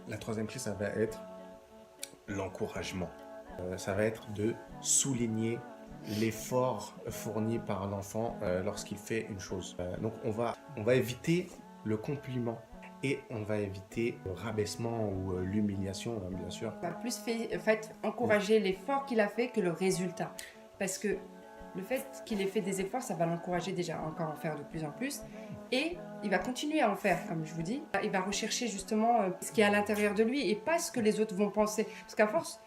La troisième clé, ça va être l'encouragement. Ça va être de souligner l'effort fourni par l'enfant lorsqu'il fait une chose. Donc on va éviter le compliment et on va éviter le rabaissement ou l'humiliation, hein, bien sûr. On va plus encourager l'effort qu'il a fait que le résultat. Parce que le fait qu'il ait fait des efforts, ça va l'encourager déjà à encore en faire de plus en plus. Et il va continuer à en faire, comme je vous dis. Il va rechercher justement ce qui est à l'intérieur de lui et pas ce que les autres vont penser. Parce qu'à force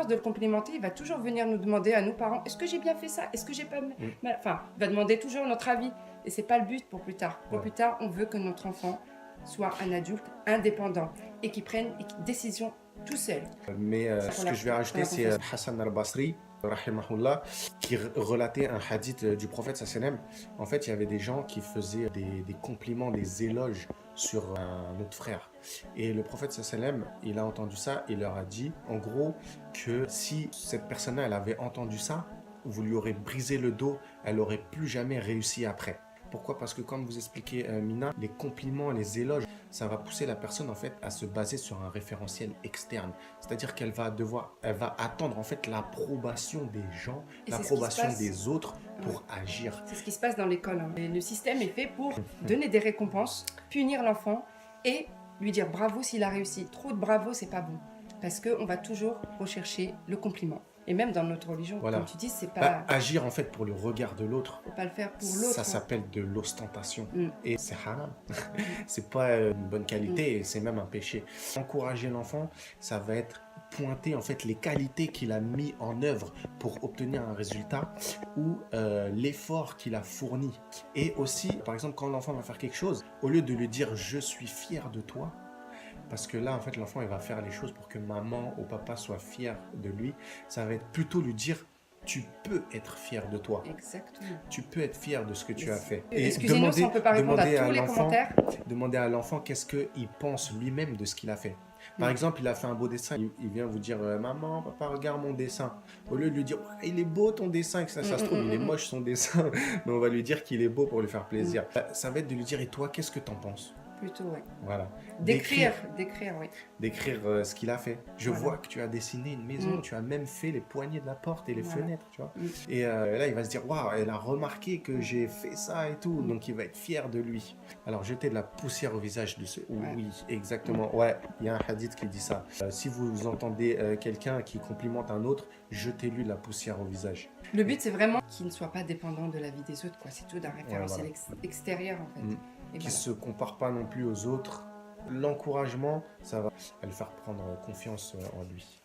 de le complimenter, il va toujours venir nous demander à nous parents, est-ce que j'ai bien fait ça? Est-ce que j'ai pas mal? Enfin, il va demander toujours notre avis. Et c'est pas le but pour plus tard. Pour plus tard, on veut que notre enfant soit un adulte indépendant et qui prenne une décision tout seul. Mais ce que je vais rajouter, c'est Hassan al-Basri, rahimahullah, qui relatait un hadith du prophète sallam. En fait, il y avait des gens qui faisaient des compliments, des éloges sur un autre frère. Et le prophète sallam, il a entendu ça, il leur a dit, en gros, que si cette personne-là, elle avait entendu ça, vous lui aurez brisé le dos, elle n'aurait plus jamais réussi après. Pourquoi? Parce que comme vous expliquez Mina, les compliments, les éloges, ça va pousser la personne en fait à se baser sur un référentiel externe. C'est-à-dire qu'elle va attendre en fait l'approbation des gens, l'approbation des autres pour agir. C'est ce qui se passe dans l'école. Hein. Le système est fait pour donner des récompenses, punir l'enfant et lui dire bravo s'il a réussi. Trop de bravo, c'est pas bon. Parce qu'on va toujours rechercher le compliment. Et même dans notre religion, comme tu dis, c'est pas... agir en fait pour le regard de l'autre. Faut pas le faire pour l'autre. Ça s'appelle de l'ostentation. Et c'est haram. C'est pas une bonne qualité et c'est même un péché. Encourager l'enfant, ça va être pointer en fait les qualités qu'il a mis en œuvre pour obtenir un résultat ou l'effort qu'il a fourni. Et aussi, par exemple, quand l'enfant va faire quelque chose, au lieu de lui dire « je suis fier de toi », parce que là, en fait, l'enfant, il va faire les choses pour que maman ou papa soient fiers de lui. Ça va être plutôt lui dire, tu peux être fier de toi. Exactement. Tu peux être fier de ce que tu as fait. Et excusez-nous si on ne peut pas répondre à tous les commentaires. Demander à l'enfant qu'est-ce qu'il pense lui-même de ce qu'il a fait. Par exemple, il a fait un beau dessin, il vient vous dire maman, papa, regarde mon dessin. Au lieu de lui dire il est beau ton dessin, que ça se trouve, il est moche son dessin, mais on va lui dire qu'il est beau pour lui faire plaisir. Ça va être de lui dire et toi, qu'est-ce que tu en penses? Plutôt, oui. Voilà. D'écrire, oui. D'écrire ce qu'il a fait. Je vois que tu as dessiné une maison, tu as même fait les poignées de la porte et les fenêtres, tu vois. Et là, il va se dire, waouh, elle a remarqué que j'ai fait ça et tout, donc il va être fier de lui. Alors, jeter de la poussière au visage de ce... Oui, exactement. Ouais, il y a un hadith qui dit ça. Si vous entendez quelqu'un qui complimente un autre, jetez-lui de la poussière au visage. Le but, c'est vraiment qu'il ne soit pas dépendant de la vie des autres, quoi. C'est tout d'un référentiel extérieur, en fait. Qui ne se compare pas non plus aux autres. L'encouragement, ça va le faire prendre confiance en lui.